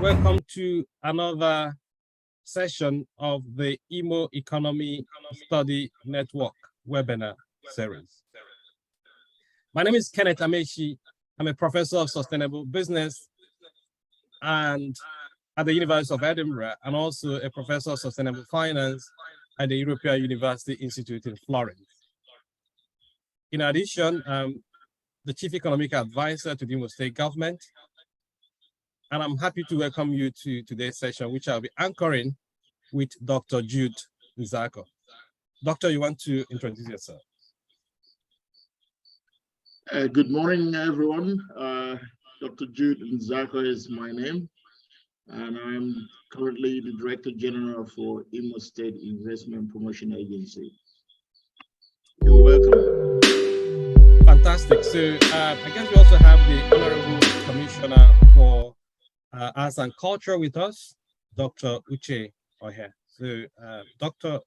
welcome to another session of the Imo Economy Study Network webinar series. My name is Kenneth Amechi. I'm a professor of sustainable business and at the University of Edinburgh, and also a professor of sustainable finance at the European University Institute in Florence. In addition, the Chief Economic Advisor to the Imo State Government, and I'm happy to welcome you to today's session, which I'll be anchoring with Dr. Jude Nzako. Doctor, you want to introduce yourself? Good morning, everyone. Dr. Jude Nzako is my name, and I'm currently the Director General for Imo State Investment Promotion Agency. You're welcome. Fantastic. So I guess we also have the Honorable Commissioner for Arts and Culture with us, Dr. Uche Ohe. So Doctor,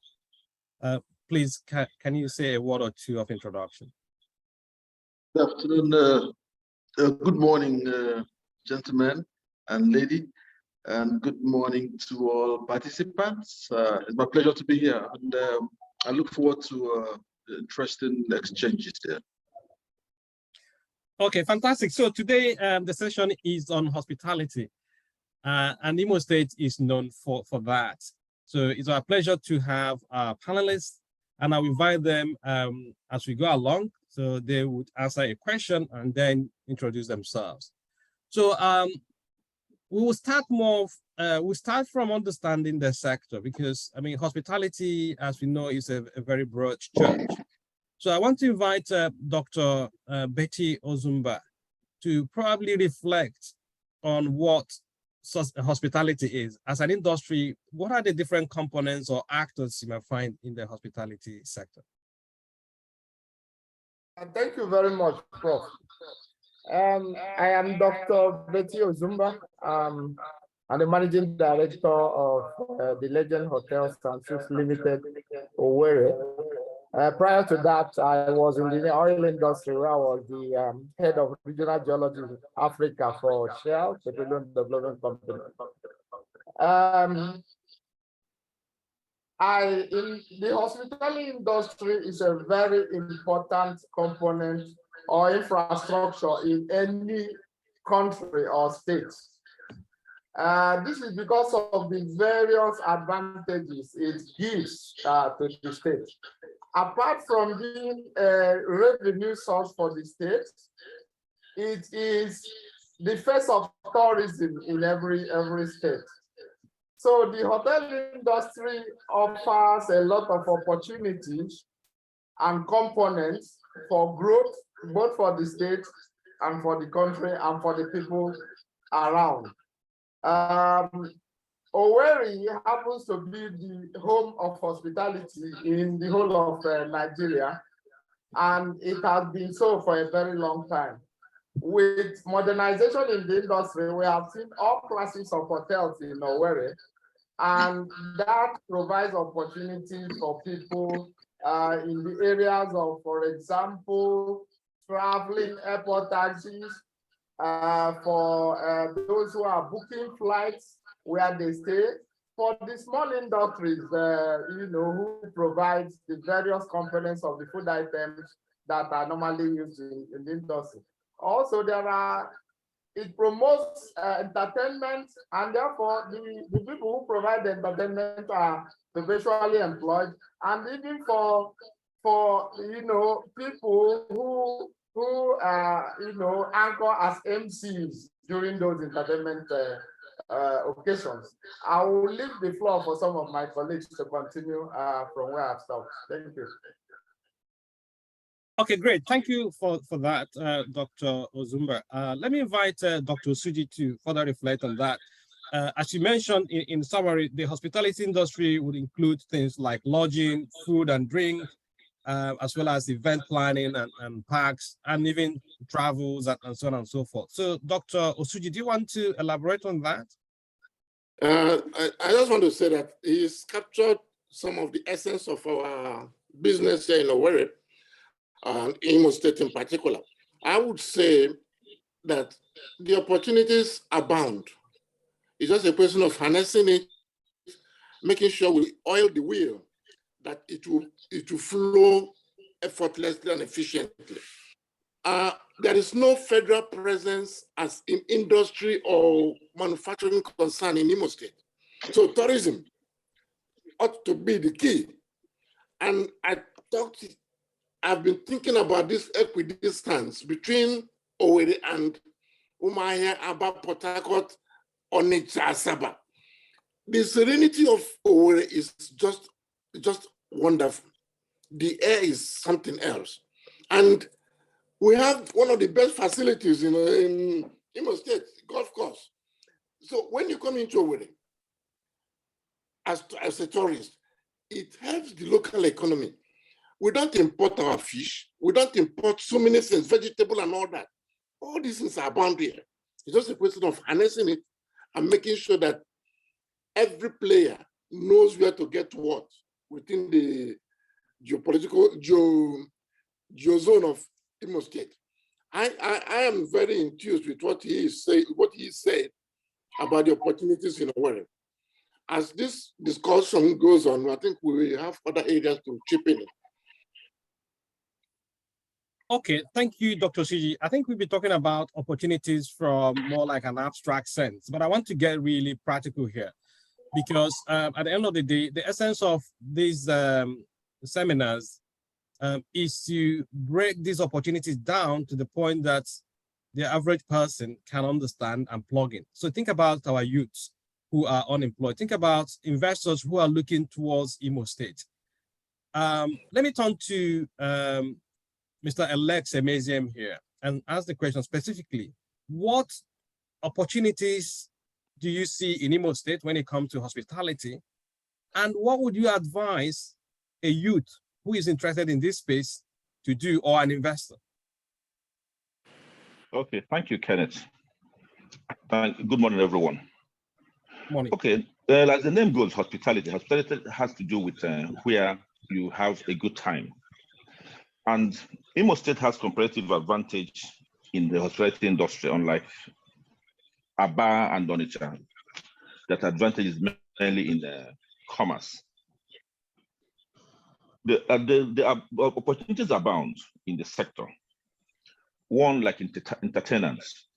please, can you say a word or two of introduction? Good afternoon, good morning, gentlemen and lady, and good morning to all participants. It's my pleasure to be here, and I look forward to interesting exchanges there. Okay, fantastic. So today the session is on hospitality, and Imo State is known for that. So it's our pleasure to have our panelists, and I'll invite them as we go along. So they would answer a question and then introduce themselves. So we will start we'll start from understanding the sector, because I mean, hospitality, as we know, is a very broad church. So I want to invite Dr. Betty Ozumba to probably reflect on what hospitality is. As an industry, what are the different components or actors you might find in the hospitality sector? Thank you very much, Prof. I am Dr. Betty Ozumba. I'm the Managing Director of the Legend Hotels and Suites Limited, Owerri. Prior to that, I was in the oil industry, where I was the head of regional geology in Africa for Shell, the Petroleum Development Company. In the hospitality industry is a very important component or infrastructure in any country or state. This is because of the various advantages it gives to the state. Apart from being a revenue source for the state, it is the face of tourism in every state. So the hotel industry offers a lot of opportunities and components for growth, both for the state and for the country and for the people around. Owerri happens to be the home of hospitality in the whole of Nigeria, and it has been so for a very long time. With modernization in the industry, we have seen all classes of hotels in Owerri, and that provides opportunities for people in the areas of, for example, traveling airport taxis, for those who are booking flights where they stay, for the small industries, who provides the various components of the food items that are normally used in the industry. Also, it promotes entertainment, and therefore the people who provide the entertainment are professionally employed, and even for people who anchor as MCs during those entertainment occasions. I will leave the floor for some of my colleagues to continue from where I've stopped. Thank you. Okay, great. Thank you for that, Dr. Ozumba. Let me invite Dr. Suji to further reflect on that. As you mentioned, in summary, the hospitality industry would include things like lodging, food and drink, as well as event planning and parks, and even travels and so on and so forth. So, Dr. Osuji, do you want to elaborate on that? I just want to say that he's captured some of the essence of our business here in Owerri, and Imo State in particular. I would say that the opportunities abound It's just a question of harnessing it, making sure we oil the wheel, that it will flow effortlessly and efficiently. There is no federal presence as in industry or manufacturing concern in Imo State. So tourism ought to be the key. And I've been thinking about this equidistance between Owerri and Umuahia, Aba, Port Harcourt, Onitsha, Asaba. The serenity of Owerri is just wonderful. The air is something else. And we have one of the best facilities in Imo State, golf course. So when you come into Owerri as a tourist, it helps the local economy. We don't import our fish. We don't import so many things, vegetable and all that. All these things are abound here. It's just a question of harnessing it and making sure that every player knows where to get what within the geopolitical geozone of Imo State. I am very enthused with what he said about the opportunities in Owerri. As this discussion goes on, I think we will have other areas to chip in. Okay, thank you, Dr. Siji. I think we'll be talking about opportunities from more like an abstract sense, but I want to get really practical here because at the end of the day, the essence of these seminars is to break these opportunities down to the point that the average person can understand and plug in. So think about our youths who are unemployed. Think about investors who are looking towards Imo State. Let me turn to Mr. Alex Emeziem here and ask the question specifically, what opportunities do you see in Imo State when it comes to hospitality? And what would you advise a youth who is interested in this space to do, or an investor? Okay, thank you, Kenneth. Good morning, everyone. Morning. Okay, as the name goes, hospitality has to do with where you have a good time. And Imo State has comparative advantage in the hospitality industry, unlike Aba and Onitsha. That advantage is mainly in commerce. The opportunities abound in the sector. One, like entertainers,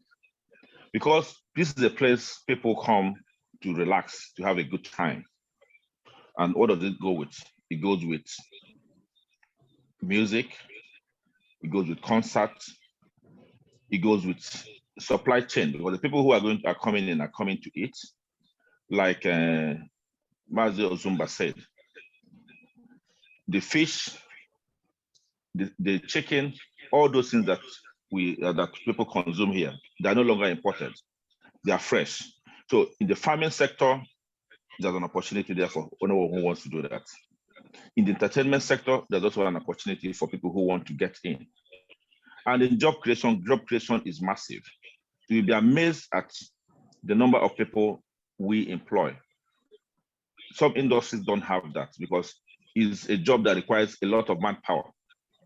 because this is a place people come to relax, to have a good time. And what does it go with? It goes with music, it goes with concerts, it goes with supply chain, because the people who are coming in are coming to eat, like Mazi Ozumba said. The fish, the chicken, all those things that that people consume here, they are no longer imported. They are fresh. So in the farming sector, there's an opportunity there for anyone who wants to do that. In the entertainment sector, there's also an opportunity for people who want to get in. And in job creation is massive. You'll be amazed at the number of people we employ. Some industries don't have that because it's a job that requires a lot of manpower,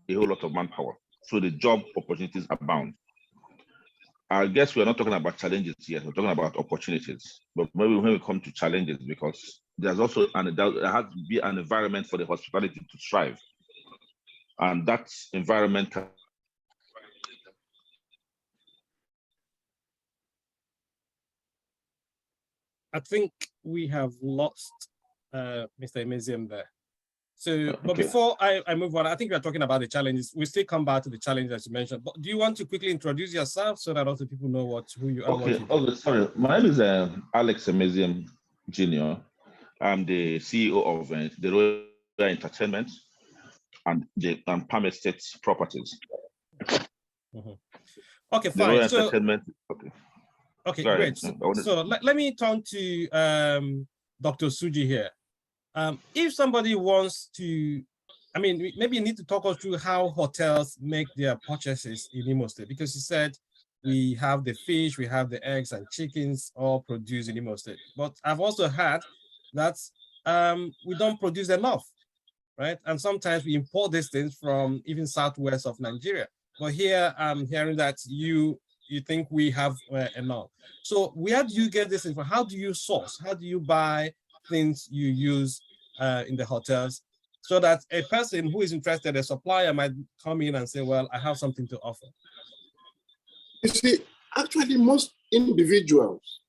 a whole lot of manpower. So the job opportunities abound. I guess we're not talking about challenges yet, we're talking about opportunities. But maybe when we come to challenges, because there's also there has to be an environment for the hospitality to thrive. And that environment can I think we have lost Mr. Emeziem there. So, but okay. before I move on, I think we're talking about the challenges. We still come back to the challenges that you mentioned. But do you want to quickly introduce yourself so that also people know who you are? Okay. Sorry. My name is Alex Emeziem Jr. I'm the CEO of the Royal Entertainment and Palm Estate Properties. Mm-hmm. Okay, the Royal fine. Entertainment. Okay. Okay, Sorry. great. So let me turn to Dr. Suji here. If somebody wants to, I mean, maybe you need to talk us through how hotels make their purchases in Imo State, because you said we have the fish, we have the eggs and chickens all produced in Imo State. But I've also heard that we don't produce enough, right? And sometimes we import these things from even southwest of Nigeria. But here I'm hearing that you you think we have enough. So where do you get this info? How do you source? How do you buy things you use in the hotels, so that a person who is interested, a supplier, might come in and say, well, I have something to offer? You see, actually, most individuals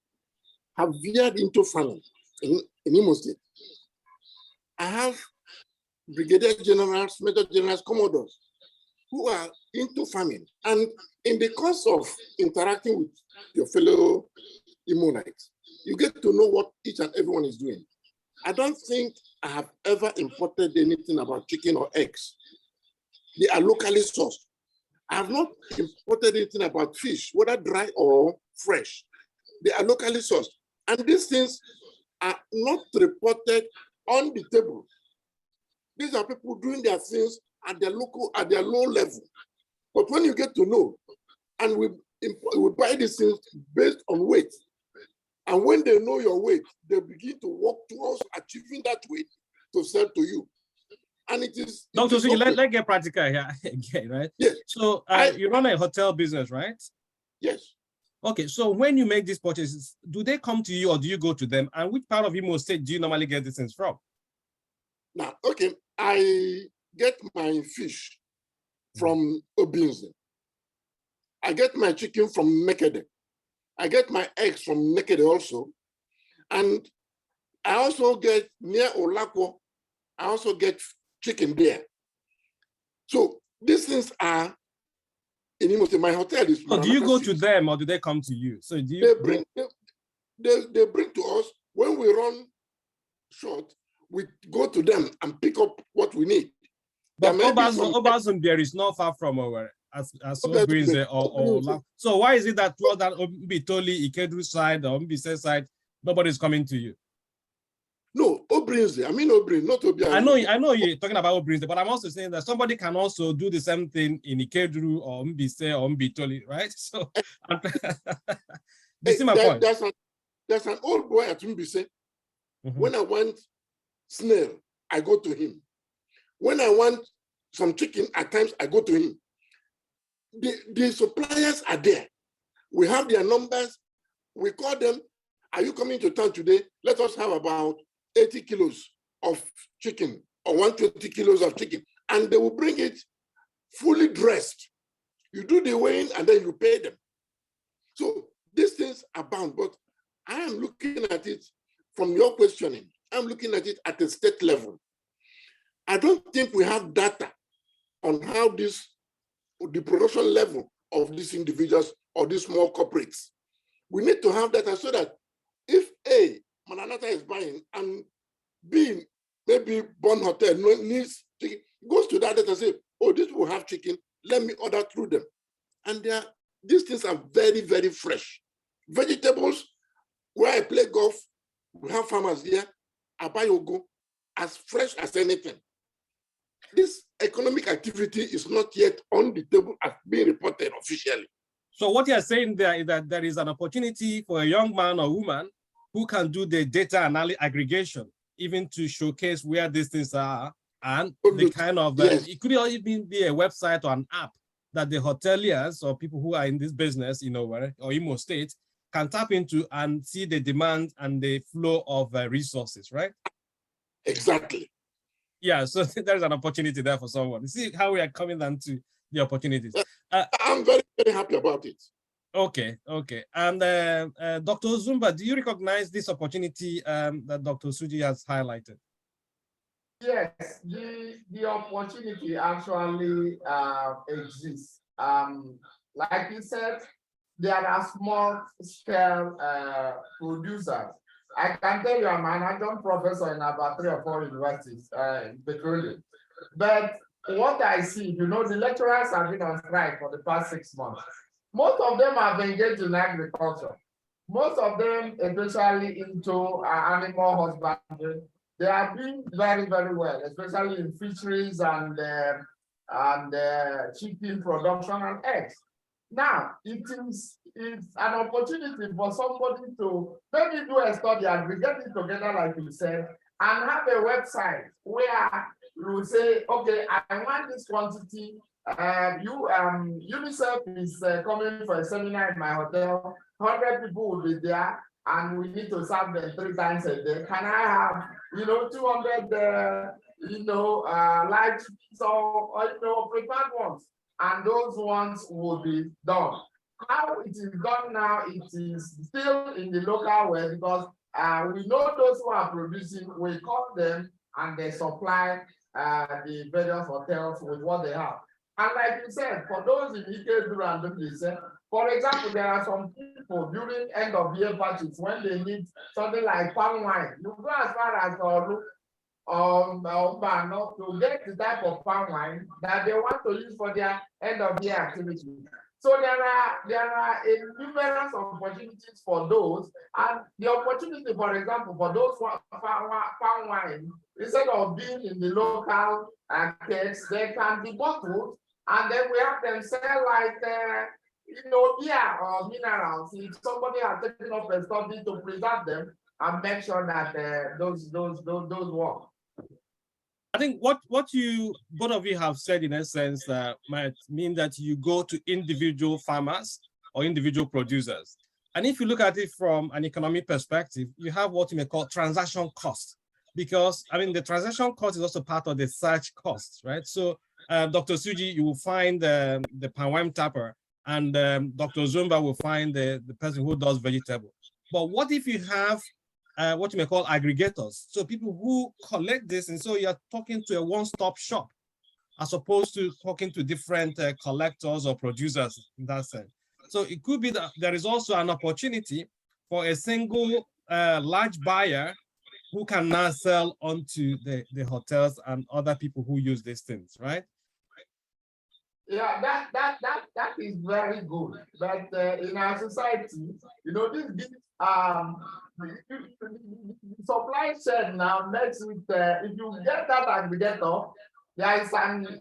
have veered into farming in Imo State. I have brigadier generals, major generals, commodores who are into farming. And in the course of interacting with your fellow Immunites, you get to know what each and everyone is doing. I don't think I have ever imported anything about chicken or eggs. They are locally sourced. I have not imported anything about fish, whether dry or fresh. They are locally sourced. And these things are not reported on the table. These are people doing their things at their low level. But when you get to know, and we buy these things based on weight, and when they know your weight, they begin to work towards achieving that weight to sell to you. And it is— Dr. Suji, let's get practical here again, right? Yes. So you run a hotel business, right? Yes. Okay, so when you make these purchases, do they come to you or do you go to them? And which part of Imo State do you normally get these things from? Now, okay, I get my fish from Obinze. I get my chicken from Nekede. I get my eggs from Nekede also. And I also get near Olakwo, I also get chicken there. So these things are in Imo State. My hotel is— So do you go to them or do they come to you? So do you— they bring to us. When we run short, we go to them and pick up what we need. But Obazumbier is not far from our as Obinze or so why is it that throughout that Obitoli, Ikedru side or Mbise side, nobody's coming to you? No, Obinze. I mean Obinze, not Obianze. I know you're talking about Obinze, but I'm also saying that somebody can also do the same thing in Ikedru or Mbise or Mbitoli, right? So this is my point. There's an old boy at Mbise. When I want snail, I go to him. When I want some chicken, at times I go to him. The suppliers are there. We have their numbers. We call them. Are you coming to town today? Let us have about 80 kilos of chicken or 120 kilos of chicken. And they will bring it fully dressed. You do the weighing and then you pay them. So these things are bound, but I am looking at it from your questioning. I'm looking at it at the state level. I don't think we have data on how the production level of these individuals or these small corporates. We need to have data so that if A, Mananata is buying and B, maybe Bon Hotel needs chicken, goes to that data and say, oh, this will have chicken, let me order through them. And these things are very, very fresh. Vegetables, where I play golf, we have farmers here, I buy Ogo, as fresh as anything. This economic activity is not yet on the table as being reported officially. So what you're saying there is that there is an opportunity for a young man or woman who can do the data analysis aggregation, even to showcase where these things are and the kind of, yes. It could even be a website or an app that the hoteliers or people who are in this business, or Imo State, can tap into and see the demand and the flow of resources, right? Exactly. Yeah, so there's an opportunity there for someone. You see how we are coming down to the opportunities. I'm very, very happy about it. Okay. And Dr. Zumba, do you recognize this opportunity that Dr. Suji has highlighted? Yes, the opportunity actually exists. Like you said, there are small scale producers. I can tell you I'm an adjunct professor in about 3 or 4 universities in petroleum. But what I see, the lecturers have been on strike for the past 6 months. Most of them have engaged in agriculture. Most of them, especially into animal husbandry, they are doing very, very well, especially in fisheries and chicken production and eggs. Now, it's an opportunity for somebody to maybe do a study and we get it together, like you said, and have a website where you say, okay, I want this quantity UNICEF is coming for a seminar in my hotel. 100 people will be there, and we need to serve them 3 times a day. Can I have, 200, light or prepared ones? And those ones will be done. How it is done now, it is still in the local way because we know those who are producing, we call them and they supply the various hotels with what they have. And like you said, for those in Ikedu and Dundee, for example, there are some people during end of year parties when they need something like palm wine. You go as far as to get the type of palm wine that they want to use for their end of year activity. So there are a numerous opportunities for those, and the opportunity, for example, for those palm wine, instead of being in the local kegs, they can be bottled, and then we have them sell like beer or minerals. If somebody has taken up a study to preserve them and make sure that those work. I think what you both of you have said in essence might mean that you go to individual farmers or individual producers. And if you look at it from an economic perspective, you have what you may call transaction cost, because the transaction cost is also part of the search cost, right? So Dr. Suji, you will find the palm wine tapper, and Dr. Zumba will find the person who does vegetable. But what if you have what you may call aggregators? So people who collect this, and so you're talking to a one-stop shop as opposed to talking to different collectors or producers in that sense. So it could be that there is also an opportunity for a single large buyer who can now sell onto the hotels and other people who use these things, right? Yeah, that is very good. But in our society, this supply chain now makes it, if you get that aggregator, there is an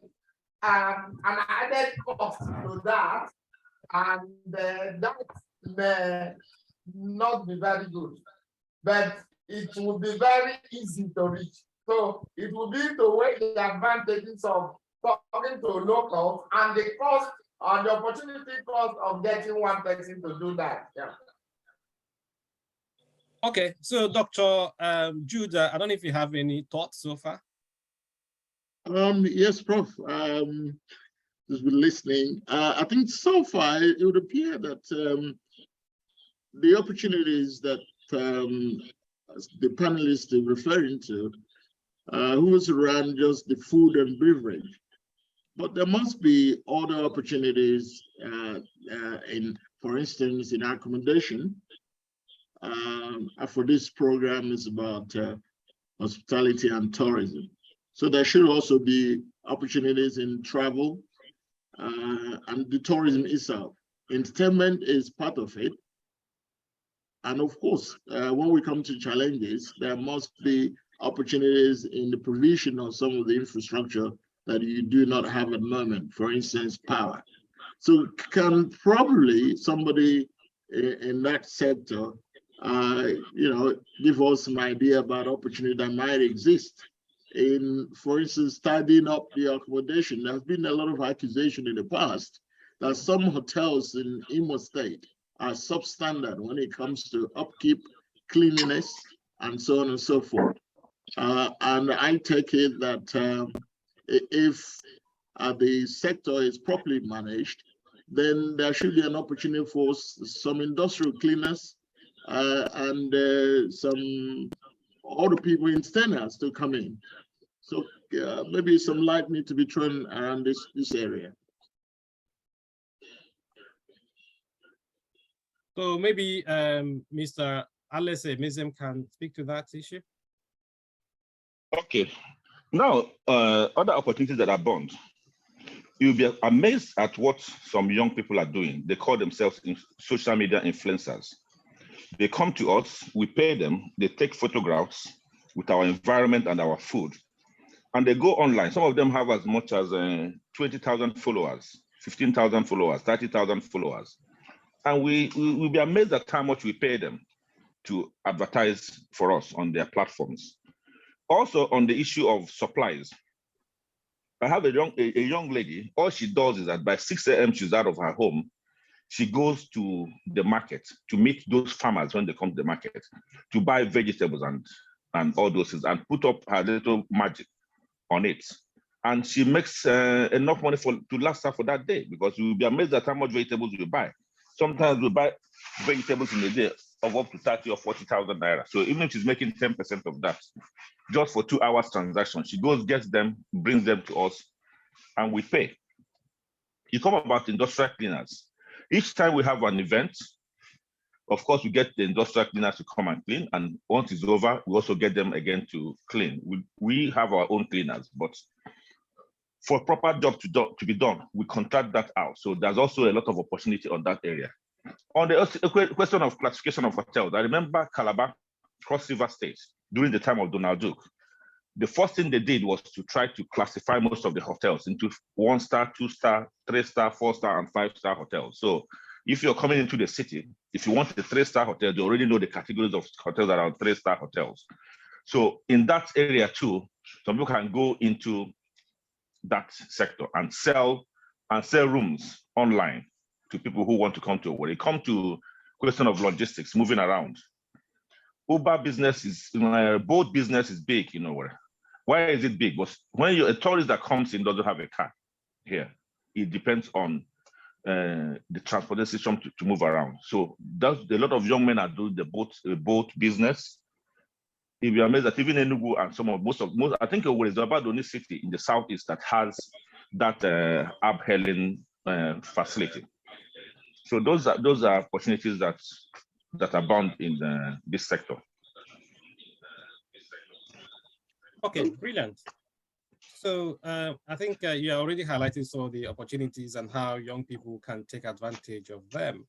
added cost to that, and that may not be very good, but it will be very easy to reach. So it will be to weigh the advantages of talking to locals and the cost or the opportunity cost of getting one person to do that. Yeah. Okay, so Dr. Jude, I don't know if you have any thoughts so far. Yes, Prof. Just been listening. I think so far it would appear that the opportunities that the panelists are referring to, who was around just the food and beverage, but there must be other opportunities for instance, in accommodation. For this program is about hospitality and tourism. So there should also be opportunities in travel and the tourism itself. Entertainment is part of it. And of course, when we come to challenges, there must be opportunities in the provision of some of the infrastructure that you do not have at the moment, for instance, power. So can probably somebody in that sector give us some idea about opportunity that might exist in, for instance, tidying up the accommodation. There's been a lot of accusation in the past that some hotels in Imo State are substandard when it comes to upkeep, cleanliness, and so on and so forth. And I take it that if the sector is properly managed, then there should be an opportunity for some industrial cleaners and some other people in standards to come in. So maybe some light need to be thrown around this area. So maybe Mr. Alese Mizem can speak to that issue. Okay. Now, other opportunities that are bound. You'll be amazed at what some young people are doing. They call themselves social media influencers. They come to us, we pay them, they take photographs with our environment and our food, and they go online. Some of them have as much as 20,000 followers, 15,000 followers, 30,000 followers. And we'll be amazed at how much we pay them to advertise for us on their platforms. Also on the issue of supplies, I have a young lady. All she does is that by 6 a.m. she's out of her home. She goes to the market to meet those farmers when they come to the market to buy vegetables and all those things and put up her little magic on it. And she makes enough money to last her for that day, because you'll be amazed at how much vegetables we buy. Sometimes we buy vegetables in a day of up to 30 or 40,000 naira. So even if she's making 10% of that, just for 2 hours transaction, she goes, gets them, brings them to us, and we pay. You come about industrial cleaners. Each time we have an event, of course, we get the industrial cleaners to come and clean. And once it's over, we also get them again to clean. We have our own cleaners, but for a proper job to be done, we contract that out. So there's also a lot of opportunity on that area. On the question of classification of hotels, I remember Calabar, Cross River State, during the time of Donald Duke. The first thing they did was to try to classify most of the hotels into 1-star, 2-star, 3-star, 4-star, and 5-star hotels. So if you're coming into the city, if you want a 3-star hotel, you already know the categories of hotels that are 3-star hotels. So in that area too, some people can go into that sector and sell rooms online to people who want to come to Owerri. They come to question of logistics, moving around. Uber business is, boat business is big in Owerri. Why is it big? But when a tourist that comes in doesn't have a car here, it depends on the transportation system to move around. So that's a lot of young men are doing the boat business. If you're amazed that even Enugu and most, I think Owerri is about the only city in the southeast that has that abhailing facility. So those are opportunities that abound in this sector. Okay, brilliant. So I think you already highlighted some of the opportunities and how young people can take advantage of them.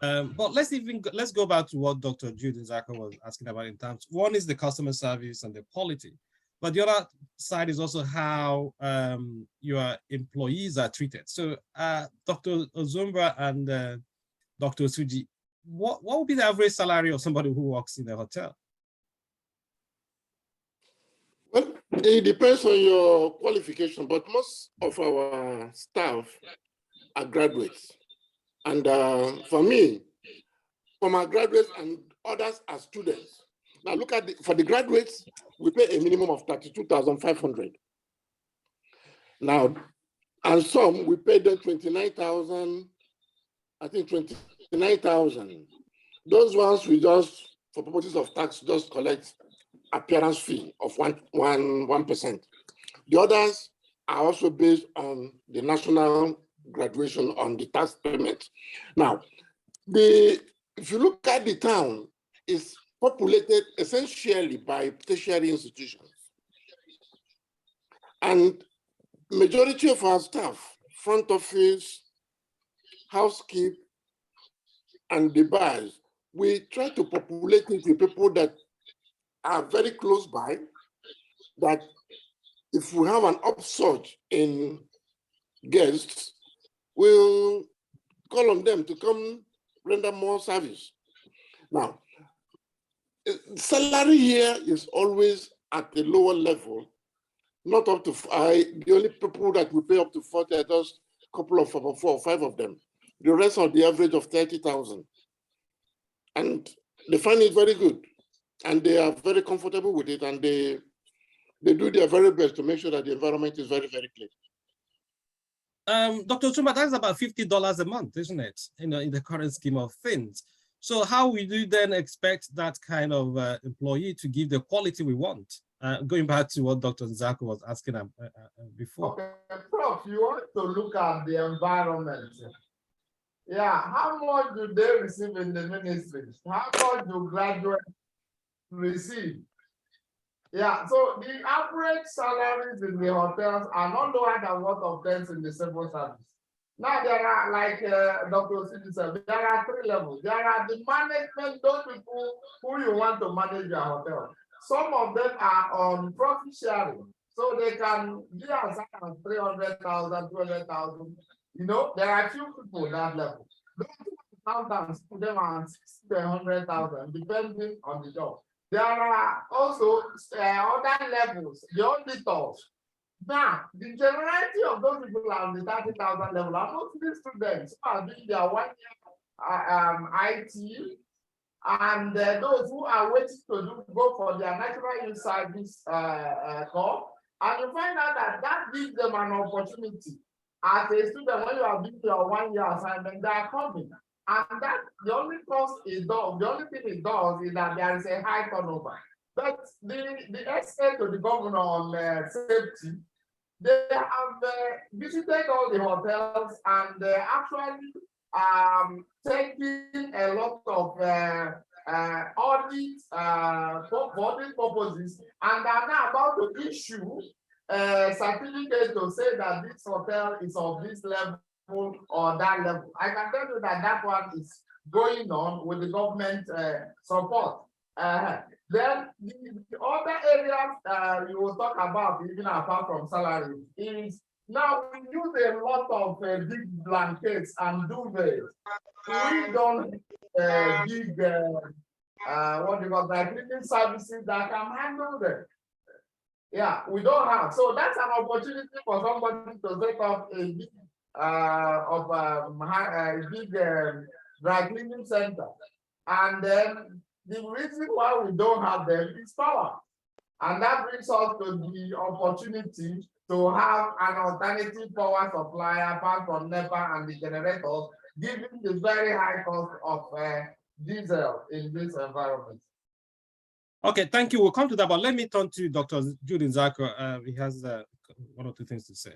But let's go back to what Dr. Jude Nzako was asking about in terms. One is the customer service and the quality, but the other side is also how your employees are treated. So Dr. Ozumba and Dr. Suji, what would be the average salary of somebody who works in a hotel? Well, it depends on your qualification, but most of our staff are graduates. And for me, for my graduates and others are students. Now look at for the graduates, we pay a minimum of 32,500. Now, and some we pay them 29,000, I think 29,000. Those ones we just, for purposes of tax, just collect appearance fee of 1%. The others are also based on the national graduation on the tax payment. Now, if you look at the town, it's populated essentially by tertiary institutions. And majority of our staff, front office, housekeep, and the bars, we try to populate it with people that are very close by, that if we have an upsurge in guests, we'll call on them to come render more service. Now, salary here is always at a lower level, not up to the only people that we pay up to 40 are just a couple of 4 or 5 of them. The rest are the average of 30,000. And they find it very good. And they are very comfortable with it, and they do their very best to make sure that the environment is very, very clean. Dr. Chumba, that's about $50 a month, isn't it? In the current scheme of things. So how would you then expect that kind of employee to give the quality we want? Going back to what Dr. Nzako was asking before. Okay, Prof, you want to look at the environment. Yeah, how much do they receive in the ministries? How much do graduates receive? Yeah, so the average salaries in the hotels are not lower than what obtains in the civil service. Now there are, like Dr. Sidi said, there are 3 levels. There are the management, those people who you want to manage your hotel. Some of them are on profit sharing, so they can be as high as 300,000, 200,000. You know, there are few people at that level. Those who them are 600,000, depending on the job. There are also other levels, the auditors. Now, the generality of those people are on the 30,000 level are mostly students who are doing their 1 year IT, and those who are waiting to go for their natural use service course. And you find out that that gives them an opportunity. As a student, when you are doing your 1 year assignment, they are coming. And that the only cost it does, the only thing it does is that there is a high turnover. But the essay to the governor on safety, they have visited all the hotels and actually taking a lot of audit for audit purposes, and are now about to issue a certificate to say that this hotel is of this level or that level. I can tell you that that one is going on with the government support. Then the other areas you will talk about, even apart from salary, is now we use a lot of big blankets and duvets. We don't big what you call that cleaning services that can handle them. Yeah, we don't have. So that's an opportunity for somebody to set up a big big dry cleaning center. And then the reason why we don't have them is power. And that brings us to the opportunity to have an alternative power supply apart from NEPA and the generators, given the very high cost of diesel in this environment. Okay, thank you. We'll come to that, but let me turn to Dr. Jude Nzako. He has one or two things to say.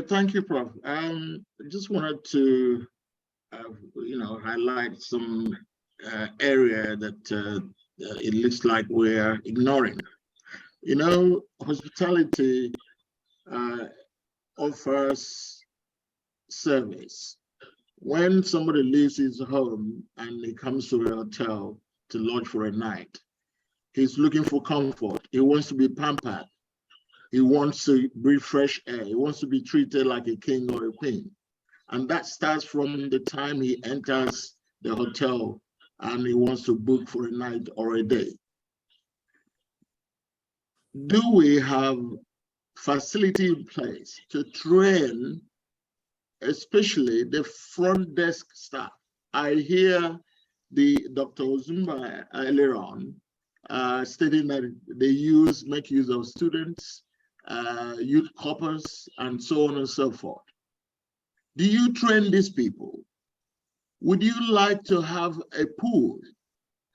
Thank you, Prof. I just wanted to, highlight some area that it looks like we're ignoring. Hospitality offers service. When somebody leaves his home and he comes to a hotel to lodge for a night, he's looking for comfort. He wants to be pampered. He wants to breathe fresh air. He wants to be treated like a king or a queen. And that starts from the time he enters the hotel and he wants to book for a night or a day. Do we have facility in place to train, especially the front desk staff? I hear Dr. Ozumba earlier on stating that they make use of students, youth corpers, and so on and so forth. Do you train these people? Would you like to have a pool?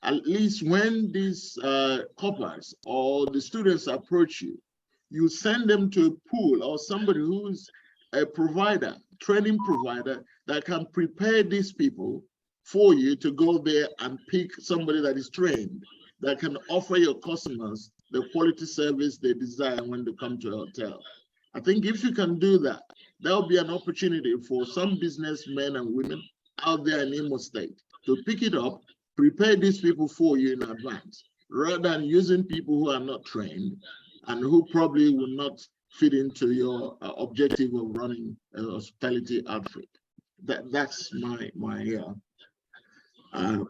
At least when these corpers or the students approach you, you send them to a pool or somebody who's a provider, training provider, that can prepare these people for you to go there and pick somebody that is trained, that can offer your customers the quality service they desire when they come to a hotel. I think if you can do that, there'll be an opportunity for some businessmen and women out there in Imo State to pick it up, prepare these people for you in advance, rather than using people who are not trained and who probably will not fit into your objective of running a hospitality outfit. That's my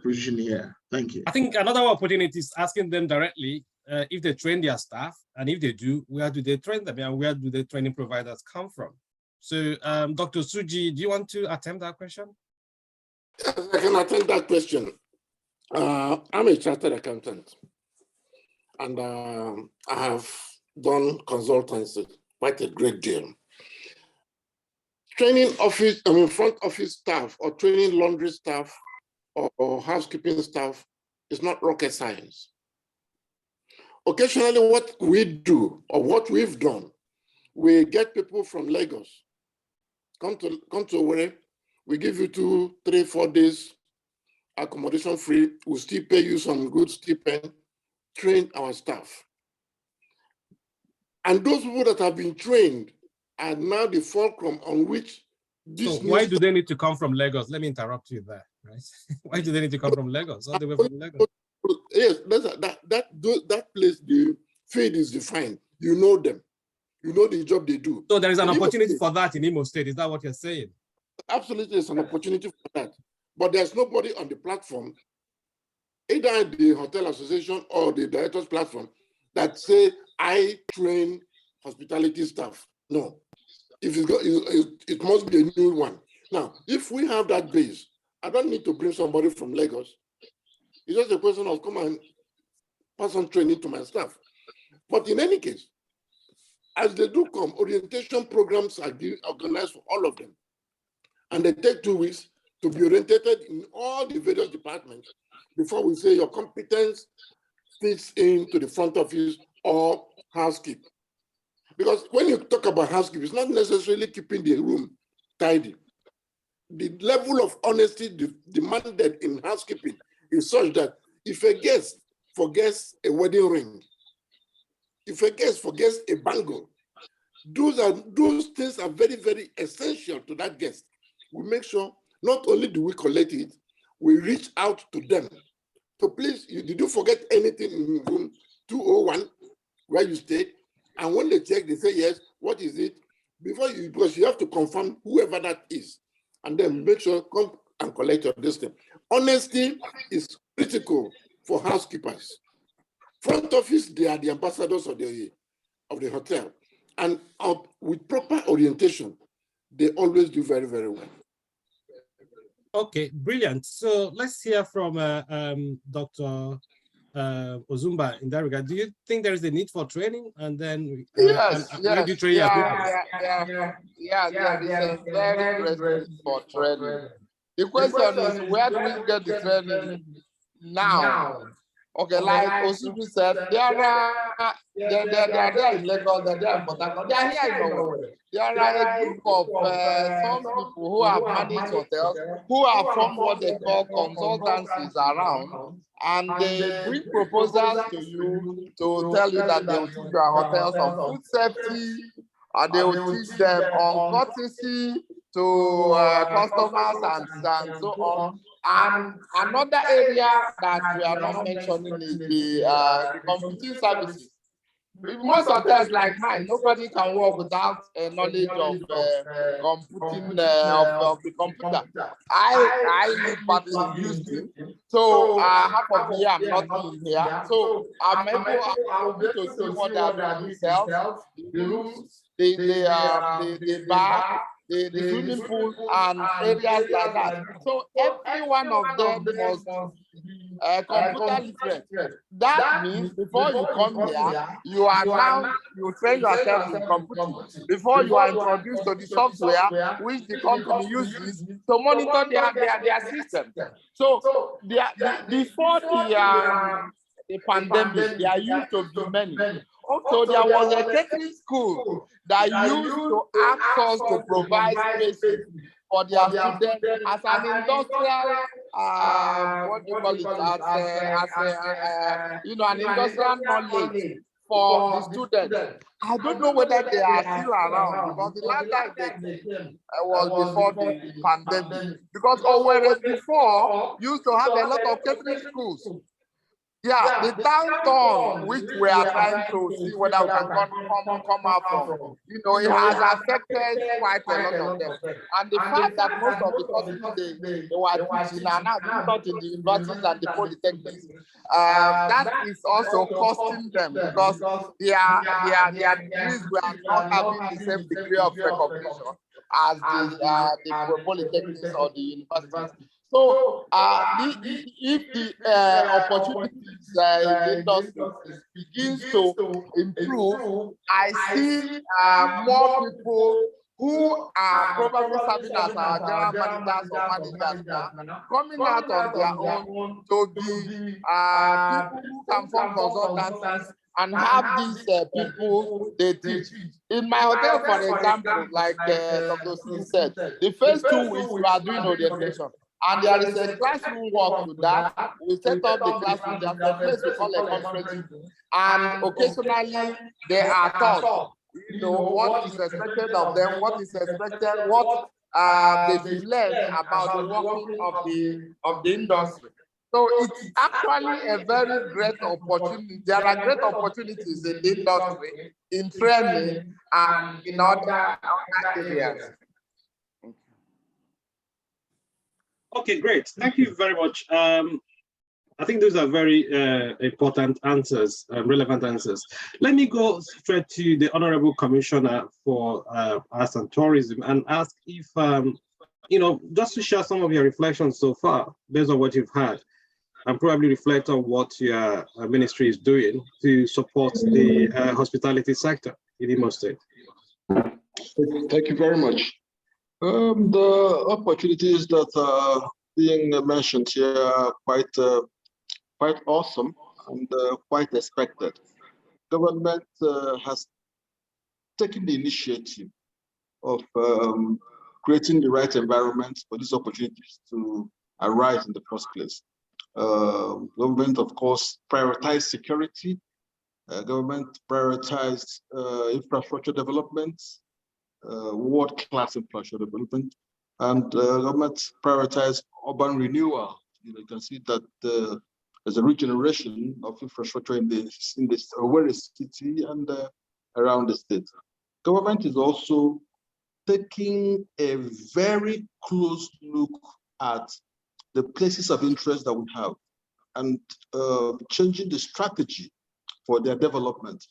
position here. Thank you. I think another opportunity is asking them directly if they train their staff, and if they do, where do they train them, and where do the training providers come from? So, Dr. Suji, do you want to attempt that question? Yes, I can attempt that question. I'm a chartered accountant, and I have done consultancy quite a great deal. Training front office staff or training laundry staff or housekeeping staff is not rocket science. Occasionally, what we do or what we've done, we get people from Lagos, come to where we give you 2, 3, 4 days accommodation free. We'll still pay you some good stipend, train our staff. And those people that have been trained are now the fulcrum on which this. So why do they need to come from Lagos? Let me interrupt you there, right? Why do they need to come from Lagos? All the way from Lagos? Yes, that place, the field is defined. You know them. You know the job they do. So there is an opportunity for that in Imo State. Is that what you're saying? Absolutely, there's an opportunity for that. But there's nobody on the platform, either the hotel association or the directors platform, that say, I train hospitality staff. No, if it's got, it must be a new one. Now, if we have that base, I don't need to bring somebody from Lagos. It's just a question of come and pass on training to my staff. But in any case, as they do come, orientation programs are organized for all of them. And they take 2 weeks to be orientated in all the various departments before we say your competence fits into the front office or housekeeping. Because when you talk about housekeeping, it's not necessarily keeping the room tidy. The level of honesty demanded in housekeeping is such that if a guest forgets a wedding ring, if a guest forgets a bangle, those things are very, very essential to that guest. We make sure not only do we collect it, we reach out to them. So please, did you forget anything in room 201 where you stayed? And when they check, they say yes. What is it? Because you have to confirm whoever that is, and then make sure come and collect your destiny. Honesty is critical for housekeepers. Front office, they are the ambassadors of the hotel, and with proper orientation, they always do very, very well. Okay, brilliant. So let's hear from Dr. Ozumba in that regard. Do you think there is a need for training? And then Yes, there is a very great need for training. The question is, where do we get the training now? Okay, like Osubi said, they're there in Lagos, they're there in Port Harcourt, they're here in Norway. There are a group of some people who have managed hotels, who have formed what they call consultancies around, and they bring proposals to you to tell you that they will teach your hotels on food safety, and they will teach them on courtesy to customers and so on. And another area that we are not mentioning is the computing services. Most hotels like mine, nobody can work without a knowledge of computing of the computer. I live partly in Houston, so half of the year I'm not in here. So I'm able to see what they are doing themselves, the rooms, the bar, the swimming pool, and areas like that. So every one of them must be computer literate. That means before you come here, you train yourself in computing. Before you are introduced to the software which the company uses to monitor their system. So before the pandemic, there used to be many. Also, there was a catering school that used to ask us to provide spaces for their students as an industrial, what do you call it, an industrial knowledge for the students. I don't know whether they are still around, because the last time they came was before the pandemic. Because Owerri before used to have a lot of catering schools. Yeah, the downturn which we are trying to see whether we can come out from, it has affected quite a lot of them. And the fact that most of the courses they were teaching are now being taught in the universities and the polytechnics, that is also costing them, because their degrees were not having the same degree of recognition as the polytechnics or the universities. So, if the opportunities in the industry begins to improve, I see more people who are probably serving as our general managers or managers now, coming out on their own to be people who can form consultancies and have these people they teach. In my hotel, for example, like Dr. Singh said, the first 2 weeks we are doing orientation. And there is a classroom work to that. We set up the classroom. There's a place we call a conference room. And occasionally they are taught, what is expected of them, what is expected, what they should learn about the working of the industry. So it's actually a very great opportunity. There are great opportunities in the industry, in training, and in other areas. Okay, great. Thank you very much. I think those are very important answers, relevant answers. Let me go straight to the Honorable Commissioner for Arts and Tourism and ask if, just to share some of your reflections so far, based on what you've had, and probably reflect on what your ministry is doing to support the hospitality sector in Imo State. Thank you very much. The opportunities that are being mentioned here are quite awesome and quite expected. Government has taken the initiative of creating the right environment for these opportunities to arise in the first place. Government, of course, prioritized security. Government prioritized infrastructure development, world-class infrastructure development, and government prioritized urban renewal. You can see that there's a regeneration of infrastructure in this Owerri city and around the state. Government is also taking a very close look at the places of interest that we have and changing the strategy for their development.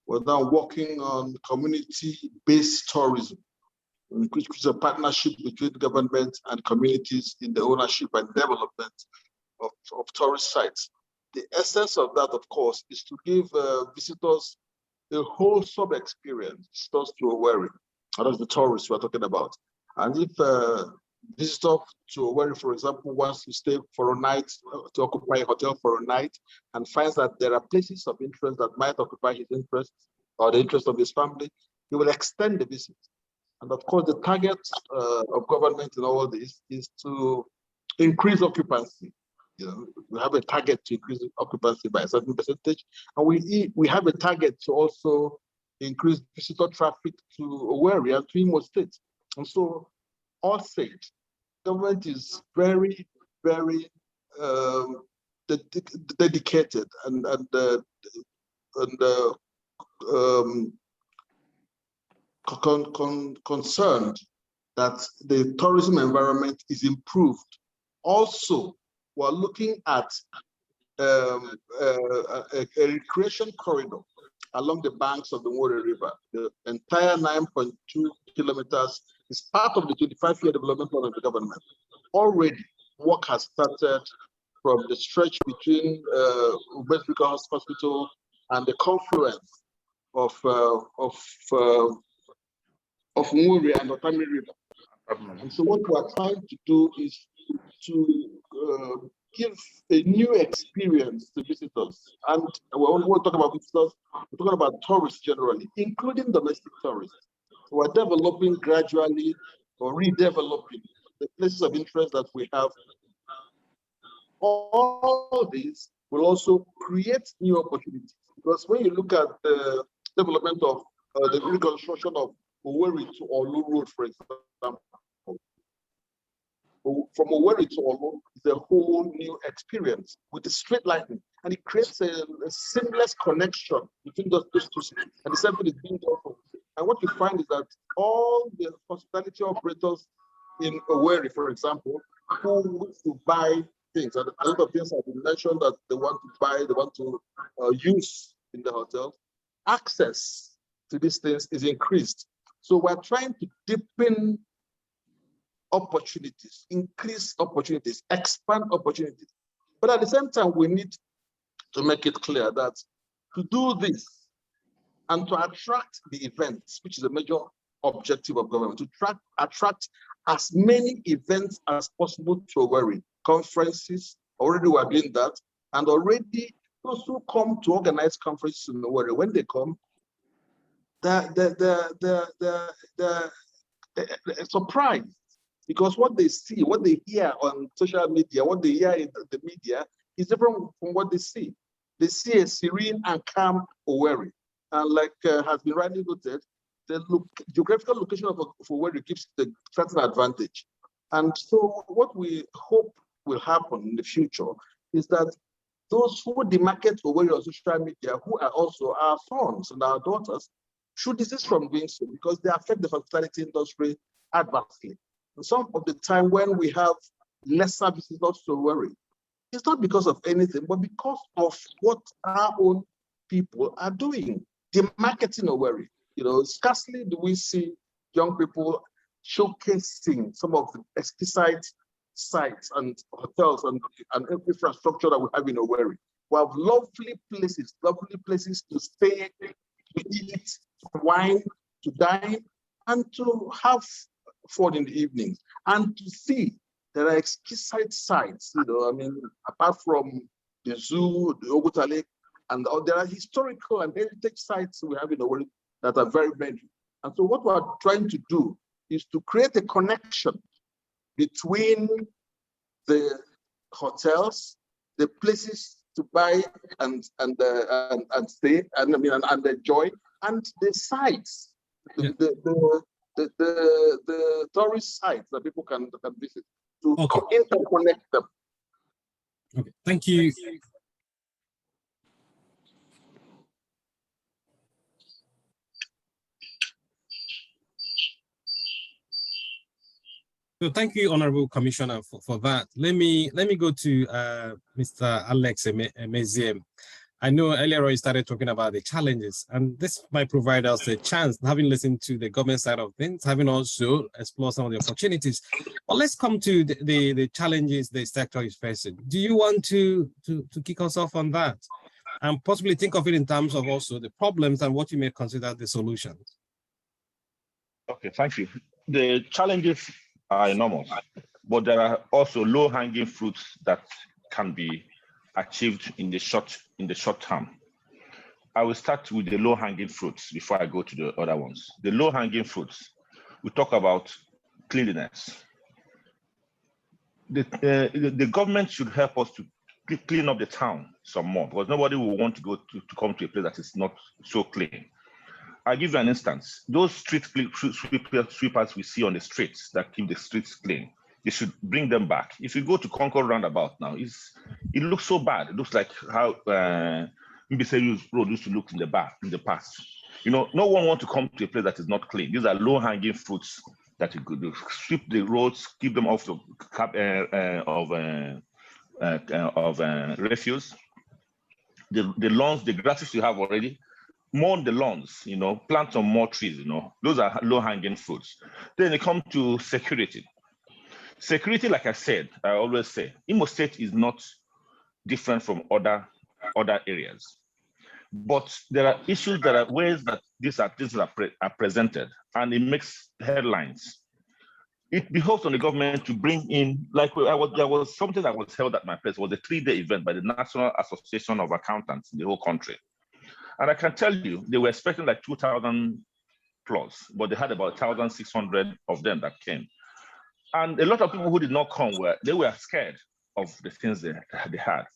We're now working on community-based tourism, which is a partnership between government and communities in the ownership and development of tourist sites. The essence of that, of course, is to give visitors a wholesome experience, visitors to Owerri. That's the tourists we're talking about. And if visitor to Owerri, for example, wants to stay for a night, to occupy a hotel for a night, and finds that there are places of interest that might occupy his interest or the interest of his family, he will extend the visit. And of course, the target of government in all this is to increase occupancy. We have a target to increase occupancy by a certain percentage, and we have a target to also increase visitor traffic to Owerri and to Imo State. And so, all said, government is very, very dedicated and concerned that the tourism environment is improved. Also, we're looking at a recreation corridor along the banks of the Owerri River. The entire 9.2 kilometers is part of the 25-year development plan of the government. Already, work has started from the stretch between Ubezrika Hospital and the confluence of Owerri and Otami River. And so what we are trying to do is to give a new experience to visitors. And when we talk about visitors, we're talking about tourists generally, including domestic tourists. So we're developing gradually or redeveloping the places of interest that we have. All these will also create new opportunities, because when you look at the development of the reconstruction of Owerri to Olu Road, for example, from Owerri to Olu is a whole new experience with the straight lighting, and it creates a seamless connection between those two cities. And the same thing is being done. And what you find is that all the hospitality operators in Owerri, for example, who wish to buy things, and a lot of things have been mentioned that they want to buy, they want to use in the hotel, access to these things is increased. So we're trying to deepen opportunities, increase opportunities, expand opportunities. But at the same time, we need to make it clear that to do this and to attract the events, which is a major objective of government, to attract as many events as possible to Owerri. Conferences, already we are doing that, and already those who come to organize conferences in Owerri, when they come, they're surprised, because what they see, what they hear on social media, what they hear in the media is different from what they see. They see a serene and calm Owerri. And like has been rightly noted, the geographical location of Owerri gives the certain advantage. And so what we hope will happen in the future is that those who demarket Owerri on social media, who are also our sons and our daughters, should desist from doing so, because they affect the hospitality industry adversely. And some of the time when we have lesser visitors to Owerri, It's not because of anything, but because of what our own people are doing. The marketing Owerri. You know, scarcely do we see young people showcasing some of the exquisite sites and hotels and infrastructure that we have in Owerri. We have lovely places to stay, to eat, to wine, to dine, and to have fun in the evenings, and to see there are exquisite sites, you know, I mean, apart from the zoo, the Oguta Lake, and there are historical and heritage sites we have in the world that are very many. And so what we're trying to do is to create a connection between the hotels, the places to buy and stay, and I mean and enjoy, and the sites, the tourist sites that people can visit to interconnect them. Okay, thank you. So thank you, Honorable Commissioner, for that. Let me go to Mr. Alex Emeziem. I know earlier on you started talking about the challenges, and this might provide us a chance, having listened to the government side of things, having also explored some of the opportunities. But let's come to the challenges the sector is facing. Do you want to kick us off on that? And possibly think of it in terms of also the problems and what you may consider the solutions. Okay, thank you. The challenges are enormous, but there are also low-hanging fruits that can be achieved in the short term. I will start with the low-hanging fruits before I go to the other ones. The low-hanging fruits, we talk about cleanliness. The government should help us to clean up the town some more, because nobody will want to go to come to a place that is not so clean. I'll give you an instance. Those street sweepers we see on the streets that keep the streets clean, they should bring them back. If you go to Concord Roundabout now, it looks so bad. It looks like how Mbise Road used to look in the past. You know, no one wants to come to a place that is not clean. These are low-hanging fruits that you could do. Sweep the roads, keep them off of refuse. The lawns, the grasses you have already, mow the lawns, you know, plant some more trees, you know. Those are low-hanging fruits. Then it comes to security. Security, like I said, I always say, Imo State is not different from other areas. But there are issues, there are ways that these are presented, and it makes headlines. It behoves on the government to bring in, like there was something that was held at my place, was a 3-day event by the National Association of Accountants in the whole country. And I can tell you, they were expecting like 2,000 plus, but they had about 1,600 of them that came. And a lot of people who did not come were scared of the things they had.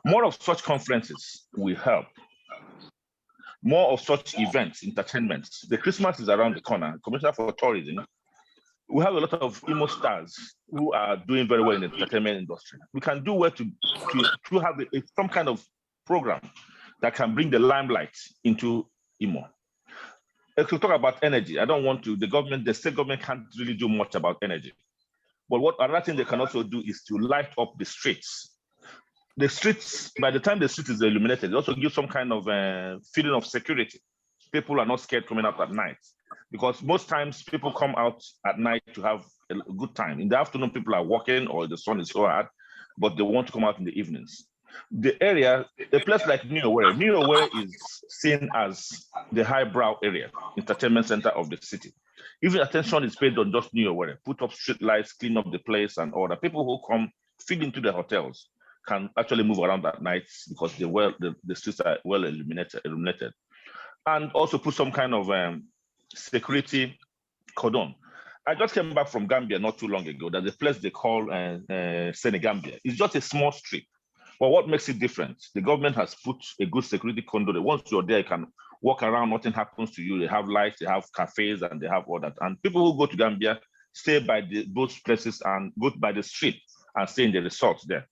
More of such conferences will help. More of such events, entertainments. The Christmas is around the corner. Commissioner for Tourism, we have a lot of Imo stars who are doing very well in the entertainment industry. We can do well to have some kind of program that can bring the limelight into Imo. If we talk about energy, I don't want to, the state government can't really do much about energy. But what another thing they can also do is to light up the streets. The streets, by the time the street is illuminated, it also gives some kind of feeling of security. People are not scared coming out at night, because most times people come out at night to have a good time. In the afternoon, people are walking or the sun is so hard, but they want to come out in the evenings. The area, a place like New Owerri is seen as the highbrow area, entertainment center of the city. Even attention is paid on just New Owerri, put up street lights, clean up the place and all that. People who come feed into the hotels can actually move around at night because the streets are well illuminated. And also put some kind of security cordon. I just came back from Gambia not too long ago. There's a place they call Senegambia. It's just a small strip. But what makes it different? The government has put a good security cordon. Once you're there, you can walk around, nothing happens to you. They have lights, they have cafes, and they have all that. And people who go to Gambia stay by those places and go by the street and stay in the resorts there.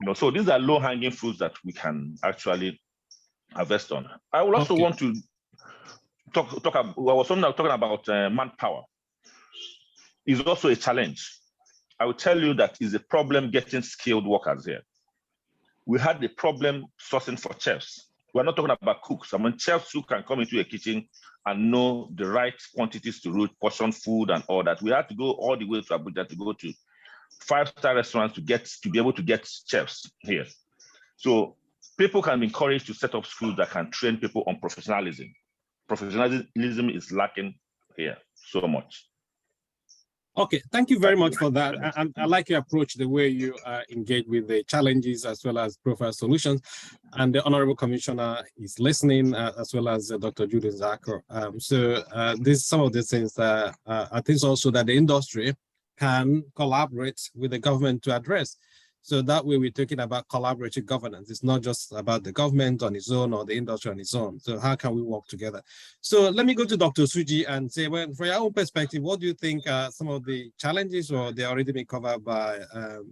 You know, so these are low-hanging fruits that we can actually harvest on. I will also want to talk about, I was talking about manpower. Is also a challenge. I will tell you that is a problem getting skilled workers here. we had the problem sourcing for chefs. We're not talking about cooks. I mean, chefs who can come into a kitchen and know the right quantities to portion food and all that. We had to go all the way to Abuja to go to 5-star restaurants to be able to get chefs here. So people can be encouraged to set up schools that can train people on professionalism. Professionalism is lacking here so much. Okay, thank you very much for that. And I like your approach, the way you engage with the challenges as well as profile solutions. And the Honorable Commissioner is listening, as well as Dr. Judy Zako. So this some of the things that I think also that the industry can collaborate with the government to address. So that way we're talking about collaborative governance. It's not just about the government on its own or the industry on its own. So how can we work together? So let me go to Dr. Suji and say, well, from your own perspective, what do you think are some of the challenges, or they already been covered by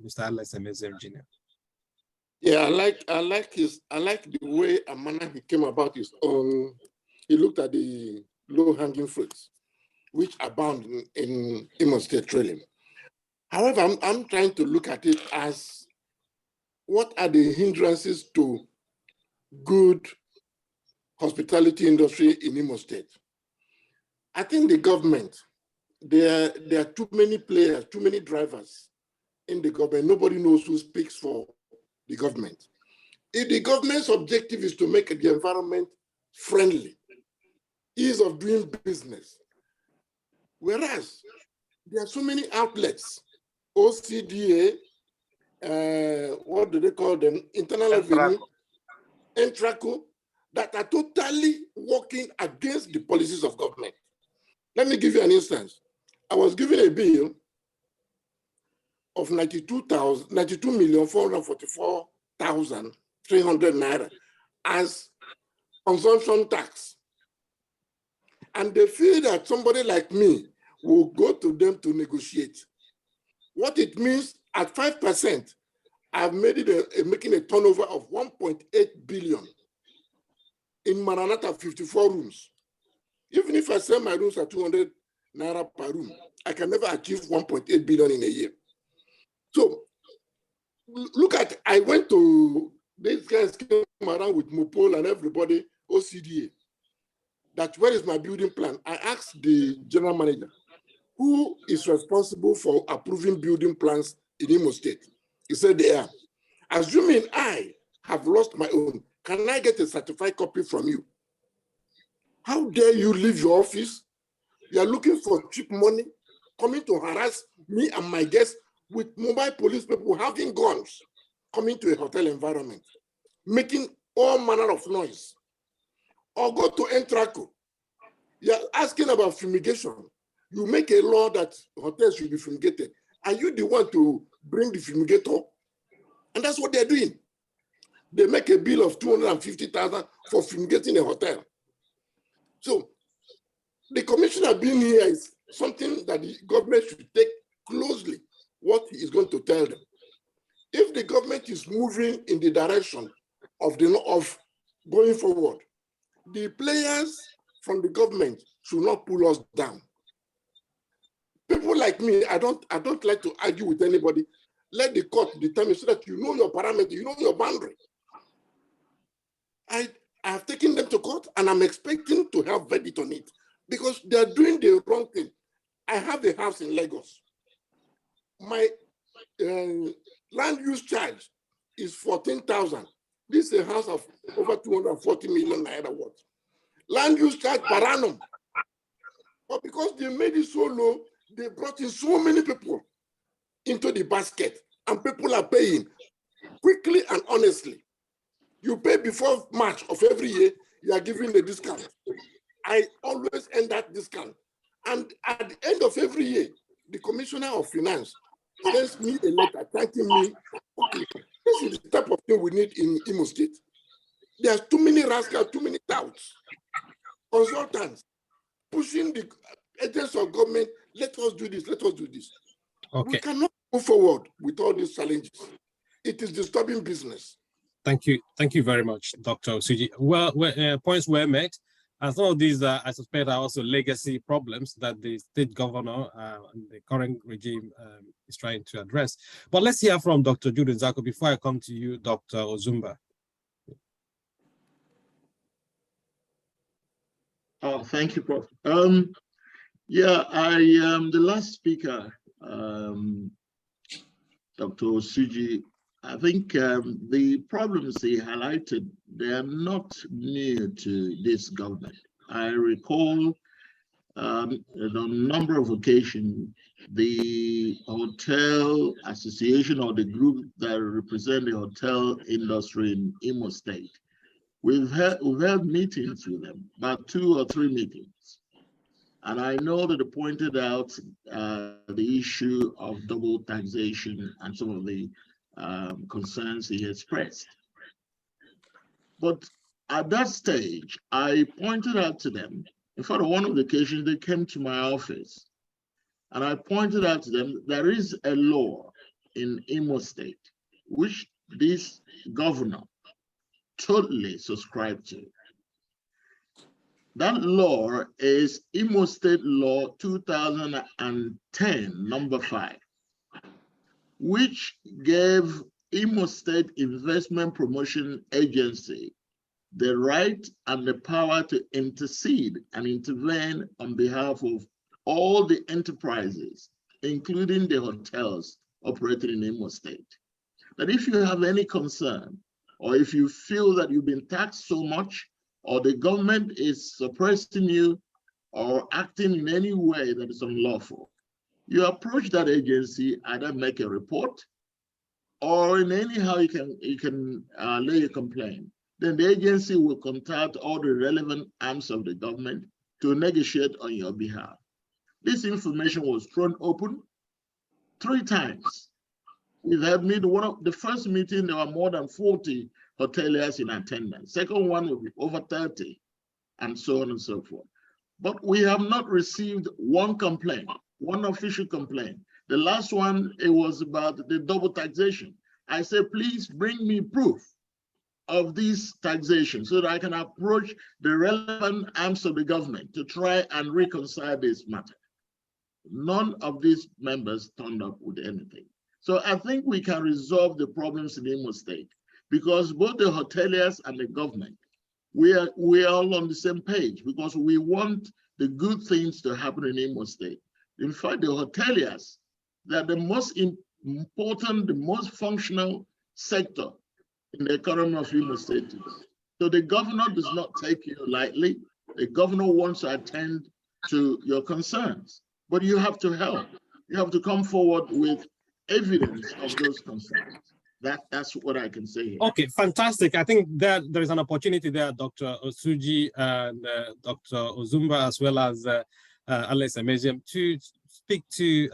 Mr. Alex Engineer? Yeah, I like the way Amana he came about his own. He looked at the low-hanging fruits, which abound in Imo State trailing. However, I'm trying to look at it as what are the hindrances to good hospitality industry in Imo State? I think the government, there are too many players, too many drivers in the government. Nobody knows who speaks for the government. If the government's objective is to make the environment friendly, ease of doing business, whereas there are so many outlets, OCDA, what do they call them? Internal Revenue, Entraco, that are totally working against the policies of government. Let me give you an instance. I was given a bill of 92,444,300 naira as consumption tax. And they feel that somebody like me will go to them to negotiate. What it means, at 5%, I've made it making a turnover of 1.8 billion in Maranatha 54 rooms. Even if I sell my rooms at 200 naira per room, I can never achieve 1.8 billion in a year. So look at, I went to, these guys came around with Mopol and everybody, OCDA, that where is my building plan? I asked the general manager, who is responsible for approving building plans in Imo State? He said they are. Assuming I have lost my own, can I get a certified copy from you? How dare you leave your office? You are looking for cheap money, coming to harass me and my guests with mobile police people having guns, coming to a hotel environment, making all manner of noise. Or go to Entraco. You're asking about fumigation. You make a law that hotels should be fumigated. Are you the one to bring the fumigator? And that's what they're doing. They make a bill of 250,000 for fumigating a hotel. So the commissioner being here is something that the government should take closely what he is going to tell them. If the government is moving in the direction of going forward, the players from the government should not pull us down. People like me, I don't like to argue with anybody. Let the court determine so that you know your parameter, you know your boundary. I have taken them to court and I'm expecting to have verdict on it because they're doing the wrong thing. I have a house in Lagos. My land use charge is 14,000. This is a house of over 240 million naira worth. Land use charge per annum. But because they made it so low, they brought in so many people into the basket and people are paying quickly and honestly. You pay before March of every year, you are giving a discount. I always end that discount. And at the end of every year, the Commissioner of Finance sends me a letter thanking me. Okay, this is the type of thing we need in Imo State. There's too many rascals, too many touts, consultants, pushing the agents of government, let us do this, let us do this. Okay. We cannot move forward with all these challenges. It is disturbing business. Thank you very much, Dr. Suji. Well, points were made. And some of these, I suspect, are also legacy problems that the state governor and the current regime is trying to address. But let's hear from Dr. Jude Nzako before I come to you, Dr. Ozumba. Oh, thank you, Prof. Yeah, I am the last speaker, Dr. Osuji. I think the problems he highlighted, they are not new to this government. I recall on a number of occasions, the hotel association or the group that represent the hotel industry in Imo State, we've held meetings with them, about 2 or 3 meetings. And I know that they pointed out the issue of double taxation and some of the concerns he expressed. But at that stage, I pointed out to them, in fact, on one of the occasions, they came to my office, and I pointed out to them, there is a law in Imo State, which this governor totally subscribed to. That law is Imo State Law 2010, number 5, which gave Imo State Investment Promotion Agency the right and the power to intercede and intervene on behalf of all the enterprises, including the hotels operating in Imo State. That if you have any concern, or if you feel that you've been taxed so much, or the government is suppressing you, or acting in any way that is unlawful, you approach that agency, either make a report, or in any how you can lay a complaint. Then the agency will contact all the relevant arms of the government to negotiate on your behalf. This information was thrown open 3 times. We've had the first meeting, there were more than 40 hoteliers in attendance. Second one will be over 30, and so on and so forth. But we have not received one complaint, one official complaint. The last one, it was about the double taxation. I said, please bring me proof of this taxation so that I can approach the relevant arms of the government to try and reconcile this matter. None of these members turned up with anything. So I think we can resolve the problems in Imo State because both the hoteliers and the government, we are all on the same page because we want the good things to happen in Imo State. In fact, the hoteliers, they're the most important, the most functional sector in the economy of Imo State. So the governor does not take you lightly. The governor wants to attend to your concerns, but you have to help. You have to come forward with evidence of those concerns. That's what I can say here. Okay, fantastic. I think that there is an opportunity there, Dr. Osuji and Dr. Ozumba, as well as Alex Emezium, to speak to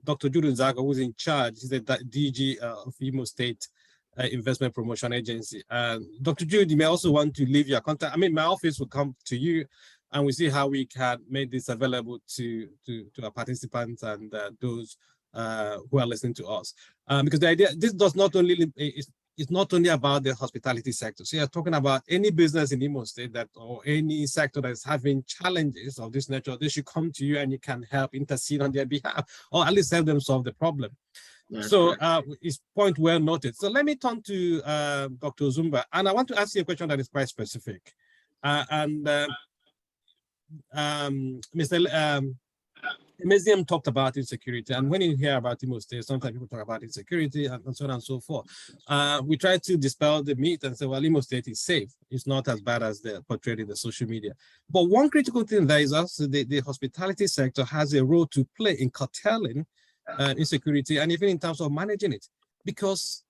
Dr. Jude Nzako, who's in charge. He's the DG of Imo State Investment Promotion Agency. Dr. Jude, you may also want to leave your contact. I mean, my office will come to you and we see how we can make this available to our participants and those who are listening to us. Because the idea, this does not only, it's not only about the hospitality sector. So you're talking about any business in Imo State that, or any sector that is having challenges of this nature, they should come to you and you can help intercede on their behalf, or at least help them solve the problem. So it's point well noted. So let me turn to Dr. Ozumba, and I want to ask you a question that is quite specific. Mr. Emezium talked about insecurity, and when you hear about Imo State, sometimes people talk about insecurity and so on and so forth. We try to dispel the myth and say, well, Imo State is safe. It's not as bad as they're portrayed in the social media. But one critical thing there is also the hospitality sector has a role to play in curtailing insecurity and even in terms of managing it. Because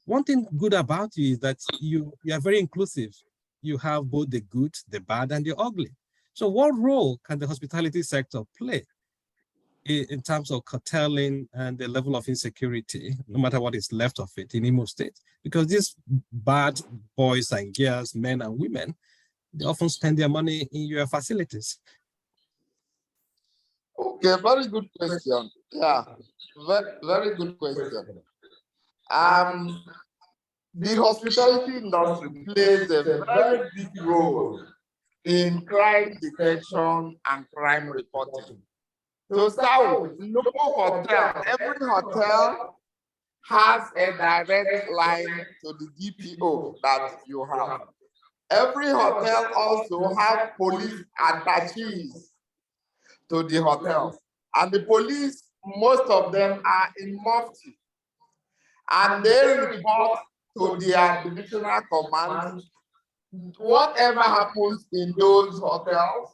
one thing good about you is that you are very inclusive. You have both the good, the bad, and the ugly. So what role can the hospitality sector play in terms of curtailing and the level of insecurity, no matter what is left of it in Imo State? Because these bad boys and girls, men and women, they often spend their money in your facilities. Okay, very good question. Yeah, very good question. The hospitality industry plays a very big role in crime detection and crime reporting. To start with, local hotel. Every hotel has a direct line to the DPO that you have. Every hotel also have police attaches to the hotel. And the police, most of them are in mufti. And they report to their divisional command whatever happens in those hotels.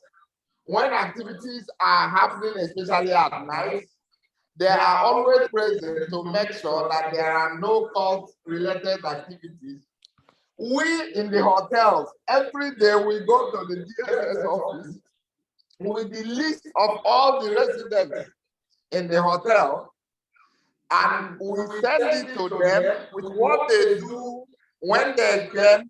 When activities are happening, especially at night, they are always present to make sure that there are no cult-related activities. We in the hotels, every day we go to the DSS office with the list of all the residents in the hotel, and we send it to them with what they do when they can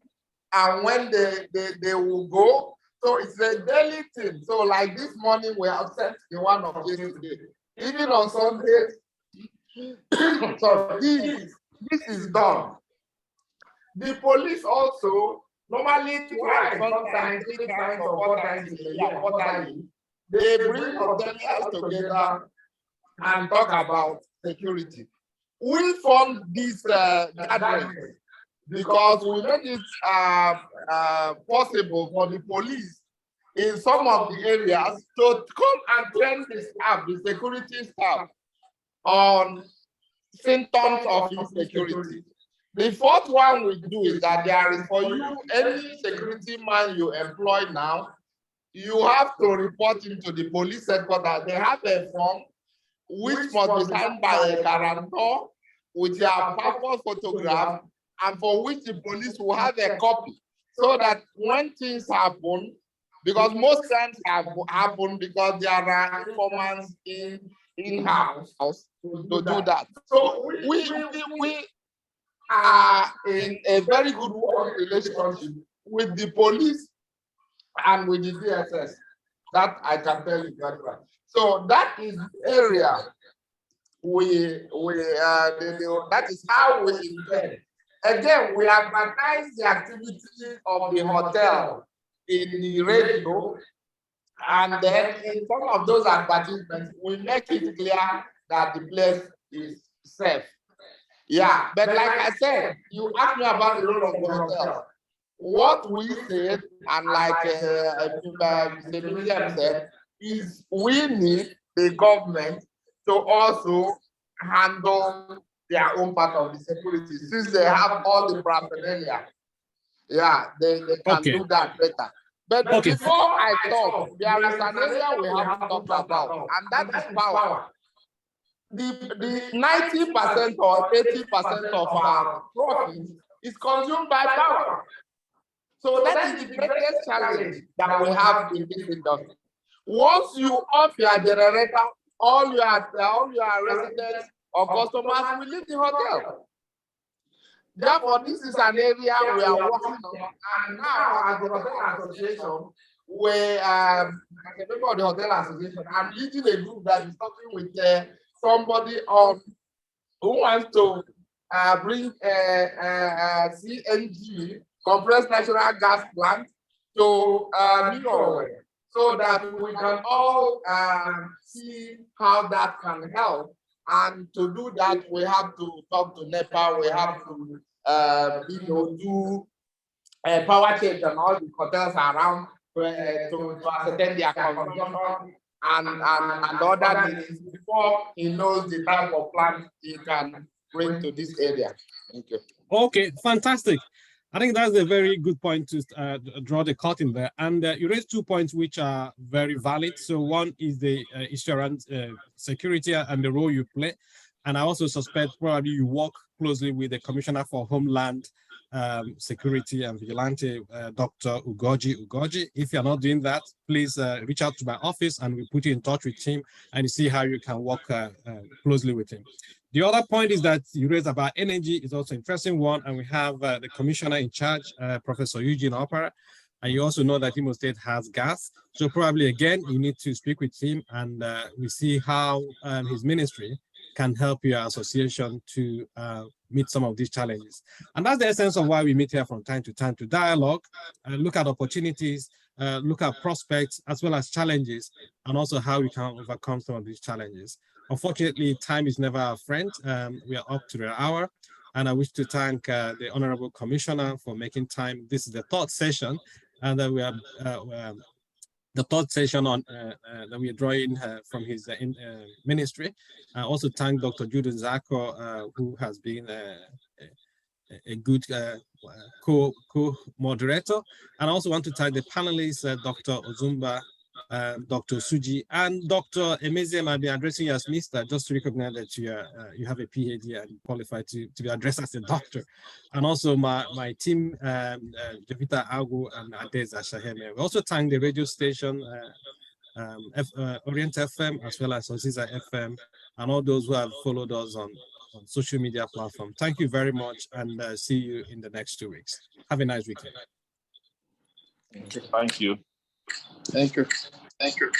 and when they will go. So it's a daily thing. So like this morning, we have sent the one of yesterday. Even on Sundays, so this is done. The police also, normally twice, sometimes 3 times or 4 times in a year, quarterly, they bring hoteliers together and talk about security. We formed this gathering because we made it possible for the police in some of the areas to come and train the staff, the security staff, on symptoms of insecurity. The fourth one we do is that there is, for you, any security man you employ now, you have to report into the police headquarters. They have a form which must be signed by a guarantor with your passport photograph, and for which the police will have a copy, so that when things happen, because most crimes have happened because there are informants in-house to do that. So we are in a very good working relationship with the police and with the DSS. That I can tell you very well. So that is the area that is how we intend. Again, we advertise the activity of the hotel in the radio, and then in some of those advertisements, we make it clear that the place is safe. Yeah, but like I said, you asked me about the role of the hotel. What we said, and like Mr. William said, is we need the government to also handle their own part of the security, since they have all the paraphernalia. Yeah, they can do that better. But before I talk, there is an area we haven't talked about, and that is power. The 90% or 80% of our profit is consumed by power. So that is the greatest challenge that we have in this industry. Once you off your generator, all your residents or customers will leave the hotel. Therefore, this is an area we are working on. And now, as the Hotel Association, we as a member of the Hotel Association, I'm leading a group that is talking with somebody on who wants to bring a CNG, compressed natural gas plant, to New York, so that we can all see how that can help. And to do that, we have to talk to NEPA, we have to do power change on all the hotels around to ascertain their consumption and other needs before he knows the type of plant he can bring to this area. Thank you. Okay, fantastic. I think that's a very good point to draw the curtain there. And you raised 2 points which are very valid. So one is the insurance security and the role you play. And I also suspect probably you work closely with the Commissioner for Homeland Security and Vigilante, Dr. Ugoji. If you're not doing that, please reach out to my office and we'll put you in touch with him and see how you can work closely with him. The other point is that you raised about energy is also an interesting one, and we have the commissioner in charge, Professor Eugene Opera, and you also know that Imo State has gas. So probably again, you need to speak with him, and we see how his ministry can help your association to meet some of these challenges. And that's the essence of why we meet here from time to time, to dialogue and look at opportunities look at prospects as well as challenges, and also how we can overcome some of these challenges. Unfortunately, time is never our friend. We are up to the hour, and I wish to thank the Honorable Commissioner for making time. This is the third session, and we are the third session on that we are drawing from his ministry. I also thank Dr. Jude Nzako, who has been a good co-moderator. And I also want to thank the panelists, Dr. Ozumba, Dr. Suji, and Dr. Emeziem. I've been addressing you as Mr. just to recognize that you have a PhD and qualified to be addressed as a doctor. And also my team, Jovita Agu and Adeza Shaheme. We also thank the radio station, Orient FM, as well as Oziza FM, and all those who have followed us on social media platform. Thank you very much, and see you in the next 2 weeks. Have a nice weekend. Thank you. Thank you. Thank you.